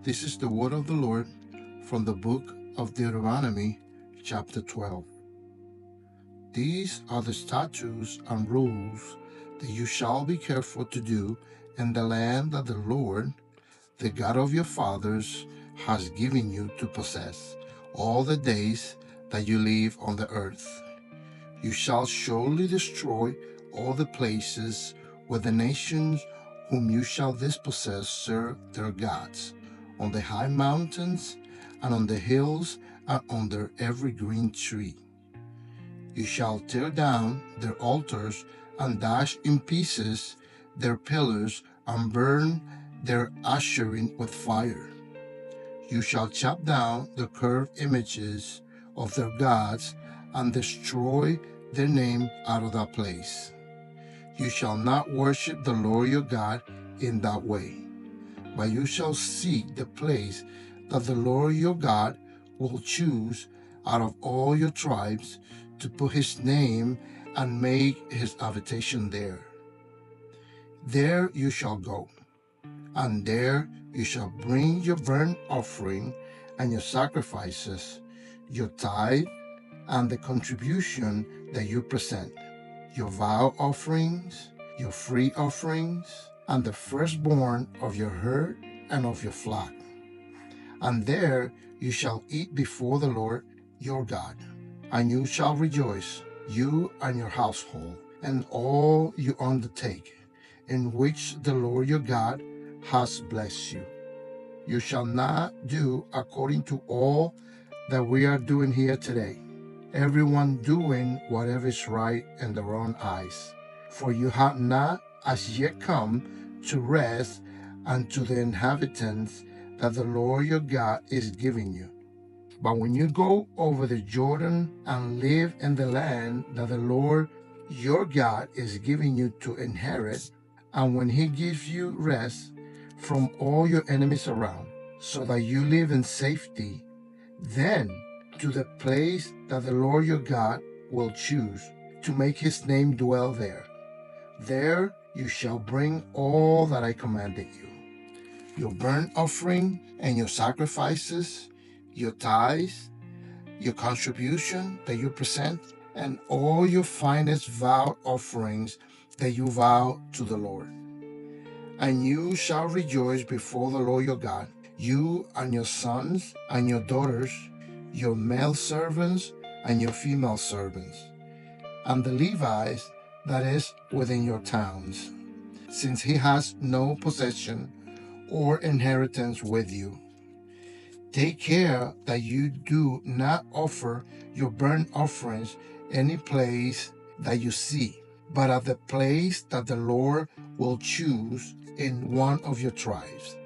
This is the word of the Lord from the book of Deuteronomy, chapter 12. These are the statutes and rules that you shall be careful to do in the land that the Lord, the God of your fathers, has given you to possess all the days that you live on the earth. You shall surely destroy all the places where the nations whom you shall dispossess serve their gods, on the high mountains and on the hills and under every green tree. You shall tear down their altars and dash in pieces their pillars and burn their asherim with fire. You shall chop down the carved images of their gods and destroy their name out of that place. You shall not worship the Lord your God in that way, but you shall seek the place that the Lord your God will choose out of all your tribes to put his name and make his habitation there. There you shall go, and there you shall bring your burnt offering and your sacrifices, your tithe, and the contribution that you present, your vow offerings, your free offerings, and the firstborn of your herd and of your flock. And there you shall eat before the Lord your God, and you shall rejoice, you and your household, and all you undertake, in which the Lord your God has blessed you. You shall not do according to all that we are doing here today, everyone doing whatever is right in their own eyes. For you have not as yet come to rest unto the inhabitants that the Lord your God is giving you. But when you go over the Jordan and live in the land that the Lord your God is giving you to inherit, and when he gives you rest from all your enemies around, so that you live in safety, then to the place that the Lord your God will choose to make his name dwell there. There you shall bring all that I commanded you, your burnt offering and your sacrifices, your tithes, your contribution that you present, and all your finest vow offerings that you vow to the Lord. And you shall rejoice before the Lord your God, you and your sons and your daughters, your male servants and your female servants, and the Levites that is within your towns, since he has no possession or inheritance with you. Take care that you do not offer your burnt offerings any place that you see, but at the place that the Lord will choose in one of your tribes.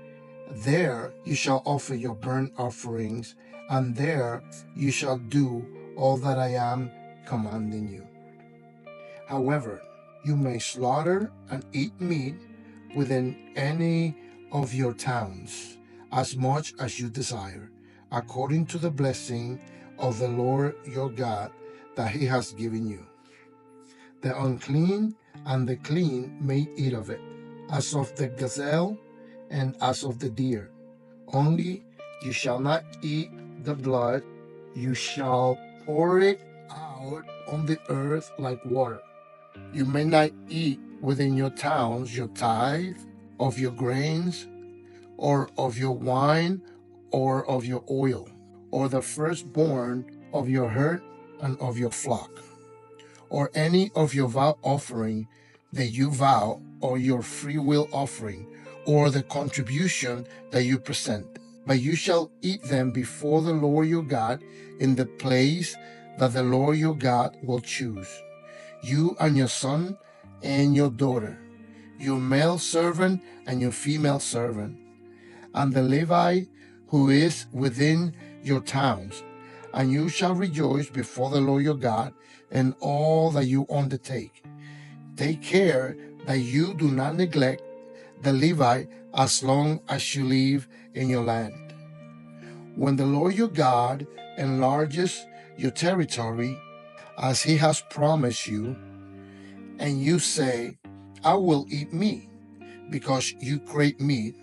There you shall offer your burnt offerings, and there you shall do all that I am commanding you. However, you may slaughter and eat meat within any of your towns, as much as you desire, according to the blessing of the Lord your God that he has given you. The unclean and the clean may eat of it, as of the gazelle and as of the deer. Only you shall not eat the blood, you shall pour it out on the earth like water. You may not eat within your towns your tithe of your grains, or of your wine, or of your oil, or the firstborn of your herd and of your flock, or any of your vow offering that you vow, or your free will offering, or the contribution that you present. But you shall eat them before the Lord your God in the place that the Lord your God will choose, you and your son and your daughter, your male servant and your female servant, and the Levite who is within your towns. And you shall rejoice before the Lord your God in all that you undertake. Take care that you do not neglect the Levite as long as you live in your land. When the Lord your God enlarges your territory, as he has promised you, and you say, I will eat meat, because you crave meat,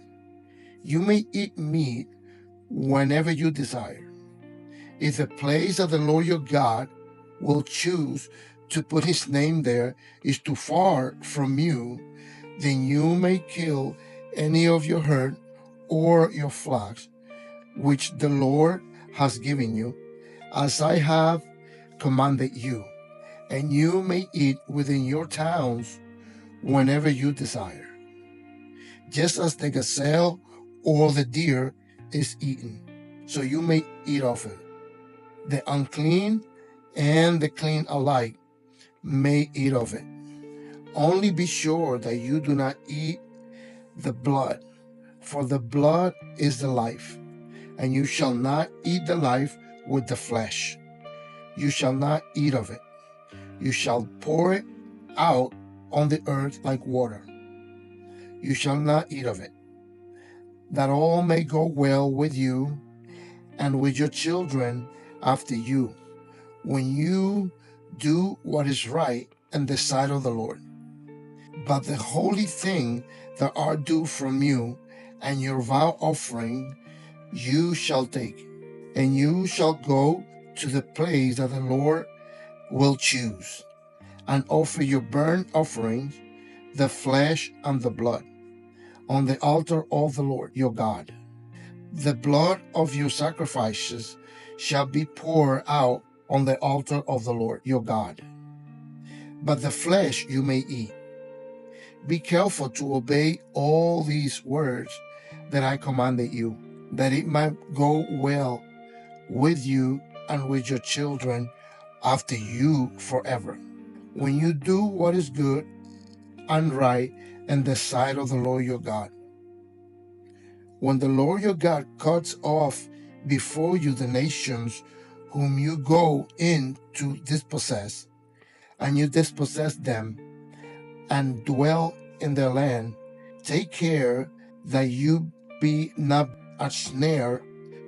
You may eat meat whenever you desire. If the place that the Lord your God will choose to put his name there is too far from you, then you may kill any of your herd or your flocks, which the Lord has given you, as I have commanded you, and you may eat within your towns whenever you desire, just as the gazelle or the deer is eaten, so you may eat of it. The unclean and the clean alike may eat of it. Only be sure that you do not eat the blood, for the blood is the life, and you shall not eat the life with the flesh. You shall not eat of it. You shall pour it out on the earth like water. You shall not eat of it, that all may go well with you and with your children after you, when you do what is right in the sight of the Lord. But the holy thing that are due from you, and your vow offering, you shall take, and you shall go to the place that the Lord will choose, and offer your burnt offerings, the flesh and the blood, on the altar of the Lord your God. The blood of your sacrifices shall be poured out on the altar of the Lord your God. But the flesh you may eat. Be careful to obey all these words that I commanded you, that it might go well with you and with your children after you forever, when you do what is good and right in the sight of the Lord your God. When the Lord your God cuts off before you the nations whom you go in to dispossess, and you dispossess them and dwell in their land, take care that you be not a snare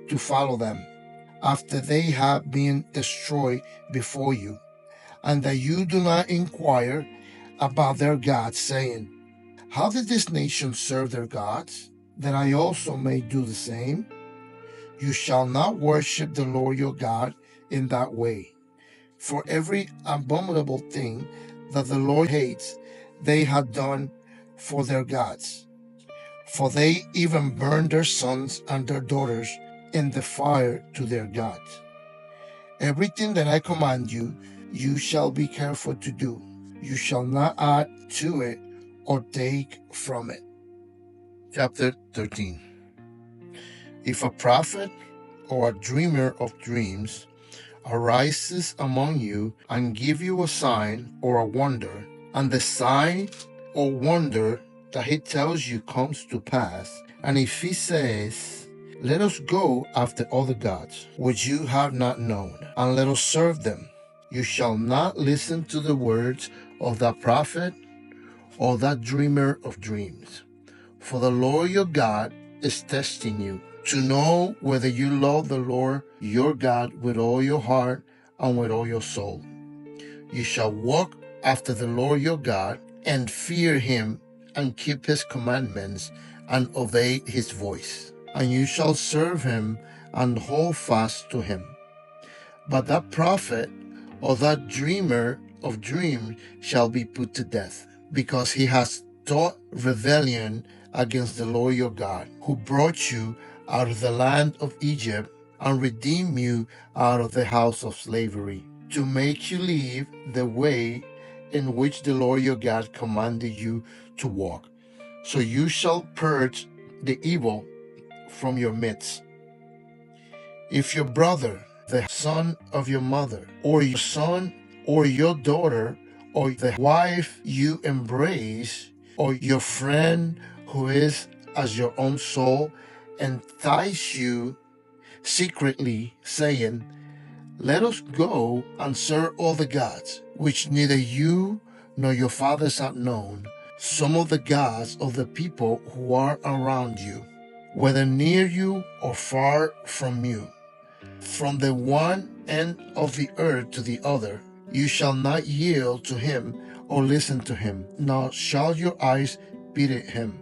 to follow them after they have been destroyed before you, and that you do not inquire about their gods, saying, how did this nation serve their gods, that I also may do the same? You shall not worship the Lord your God in that way. For every abominable thing that the Lord hates, they have done for their gods. For they even burn their sons and their daughters in the fire to their gods. Everything that I command you, you shall be careful to do. You shall not add to it or take from it. Chapter 13. If a prophet or a dreamer of dreams arises among you and give you a sign or a wonder, and the sign or wonder that he tells you comes to pass, and if he says, let us go after other gods, which you have not known, and let us serve them, you shall not listen to the words of that prophet or that dreamer of dreams. For the Lord your God is testing you, to know whether you love the Lord your God with all your heart and with all your soul. You shall walk after the Lord your God and fear him and keep his commandments and obey his voice. And you shall serve him and hold fast to him. But that prophet or that dreamer of dreams shall be put to death, because he has taught rebellion against the Lord your God, who brought you out of the land of Egypt and redeemed you out of the house of slavery, to make you leave the way in which the Lord your God commanded you to walk. So you shall purge the evil from your midst. If your brother, the son of your mother, or your son or your daughter, or the wife you embrace, or your friend who is as your own soul, entice you secretly, saying, let us go and serve all the gods, which neither you nor your fathers have known, some of the gods of the people who are around you, whether near you or far from you, from the one end of the earth to the other. You shall not yield to him or listen to him, nor shall your eyes pity him,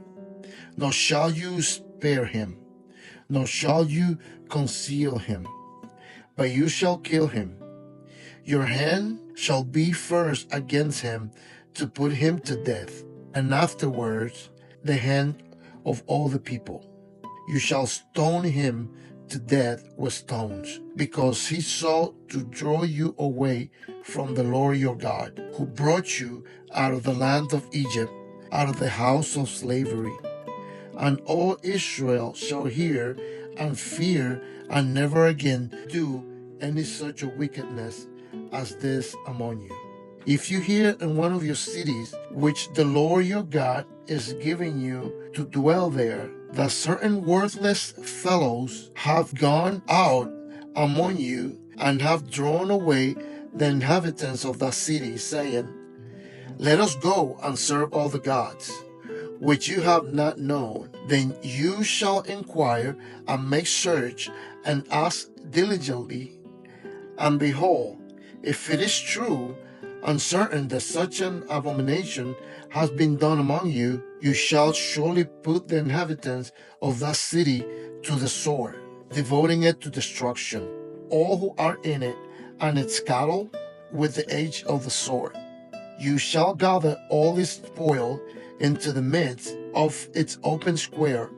nor shall you spare him, nor shall you conceal him, but you shall kill him. Your hand shall be first against him to put him to death, and afterwards the hand of all the people. You shall stone him to death with stones, because he sought to draw you away from the Lord your God, who brought you out of the land of Egypt, out of the house of slavery. And all Israel shall hear and fear, and never again do any such a wickedness as this among you. If you hear in one of your cities, which the Lord your God is giving you to dwell there, that certain worthless fellows have gone out among you, and have drawn away the inhabitants of that city, saying, Let us go and serve all the gods which you have not known, then you shall inquire and make search and ask diligently. And behold, if it is true and certain that such an abomination has been done among you, you shall surely put the inhabitants of that city to the sword, devoting it to destruction, all who are in it, and its cattle with the edge of the sword. You shall gather all its spoil into the midst of its open square,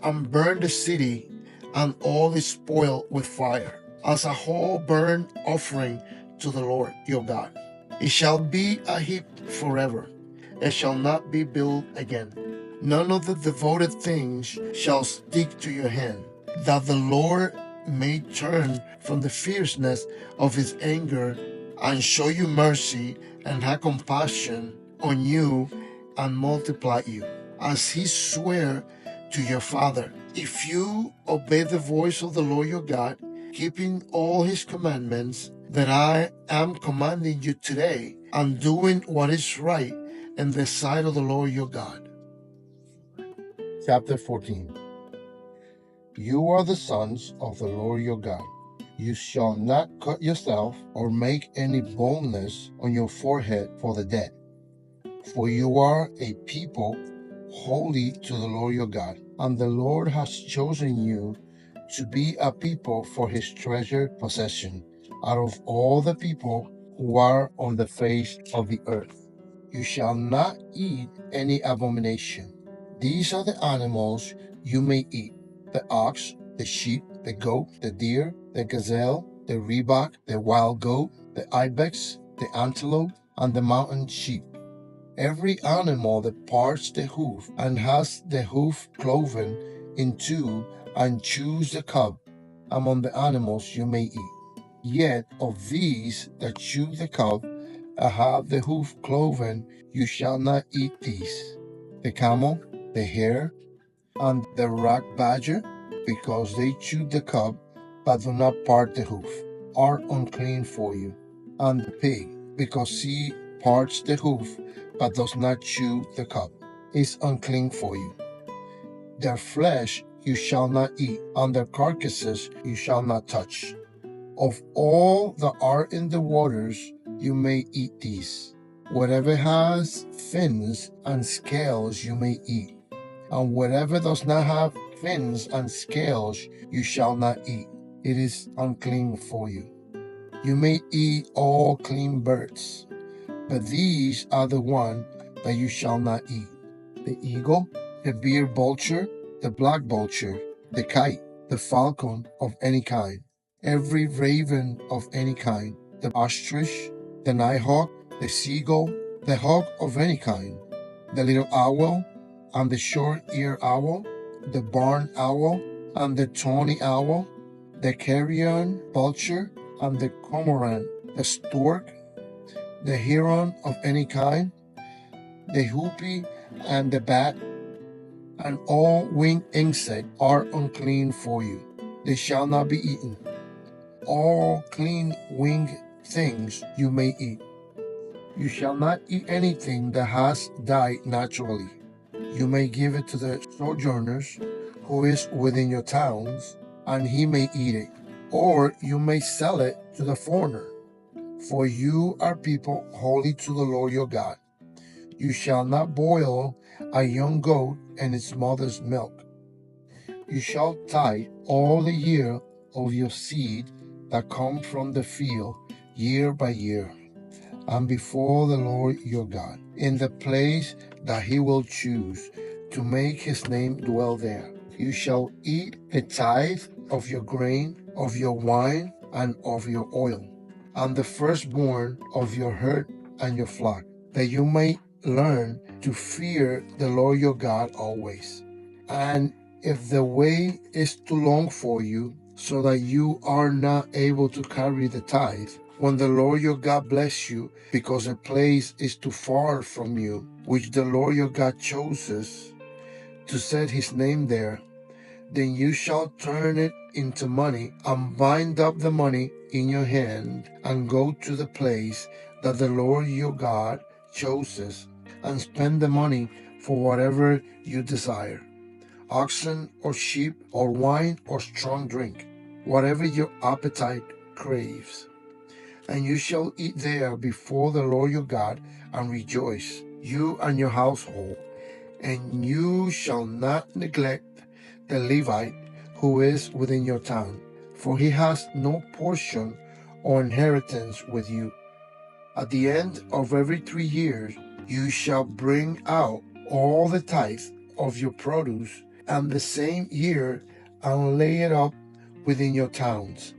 and burn the city and all its spoil with fire, as a whole burnt offering to the Lord your God. It shall be a heap forever, it shall not be built again. None of the devoted things shall stick to your hand, that the Lord may turn from the fierceness of his anger, and show you mercy, and have compassion on you, and multiply you, as he sware to your father. If you obey the voice of the Lord your God, keeping all his commandments that I am commanding you today, and doing what is right in the sight of the Lord your God. Chapter 14. You are the sons of the Lord your God. You shall not cut yourself or make any boldness on your forehead for the dead. For you are a people holy to the Lord your God, and the Lord has chosen you to be a people for his treasured possession out of all the people who are on the face of the earth. You shall not eat any abomination. These are the animals you may eat: the ox, the sheep, the goat, the deer, the gazelle, the reebok, the wild goat, the ibex, the antelope, and the mountain sheep. Every animal that parts the hoof and has the hoof cloven in two and chews the cud, among the animals you may eat. Yet of these that chew the cud and have the hoof cloven, you shall not eat these: the camel, the hare, and the rock badger, because they chew the cud but do not part the hoof, are unclean for you. And the pig, because he parts the hoof but does not chew the cud, is unclean for you. Their flesh you shall not eat, and their carcasses you shall not touch. Of all that are in the waters you may eat these. Whatever has fins and scales you may eat, and whatever does not have fins and scales you shall not eat. It is unclean for you. You may eat all clean birds, but these are the one that you shall not eat: the eagle, the beer vulture, the black vulture, the kite, the falcon of any kind, every raven of any kind, the ostrich, the nighthawk, the seagull, the hawk of any kind, the little owl, and the short-eared owl, the barn owl, and the tawny owl, the carrion vulture, and the cormorant, the stork, the heron of any kind, the hoopie, and the bat, and all winged insects are unclean for you. They shall not be eaten. All clean winged things you may eat. You shall not eat anything that has died naturally. You may give it to the sojourners who is within your towns, and he may eat it, or you may sell it to the foreigner. For you are people holy to the Lord your God. You shall not boil a young goat in its mother's milk. You shall tithe all the year of your seed that come from the field, year by year, and before the Lord your God, in the place that he will choose to make his name dwell there. You shall eat a tithe of your grain, of your wine, and of your oil, and the firstborn of your herd and your flock, that you may learn to fear the Lord your God always. And if the way is too long for you, so that you are not able to carry the tithe, when the Lord your God bless you, because a place is too far from you, which the Lord your God chooses to set his name there, then you shall turn it into money and bind up the money in your hand and go to the place that the Lord your God chooses and spend the money for whatever you desire, oxen or sheep or wine or strong drink, whatever your appetite craves. And you shall eat there before the Lord your God and rejoice, you and your household. And you shall not neglect the Levite who is within your town, for he has no portion or inheritance with you. At the end of every 3 years, you shall bring out all the tithe of your produce, and the same year, and lay it up within your towns.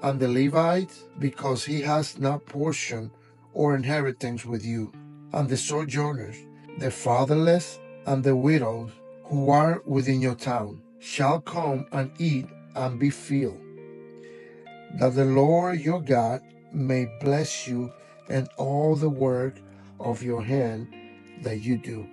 And the Levite, because he has not portion or inheritance with you, and the sojourners, the fatherless, and the widows who are within your town, shall come and eat and be filled, that the Lord your God may bless you in all the work of your hand that you do.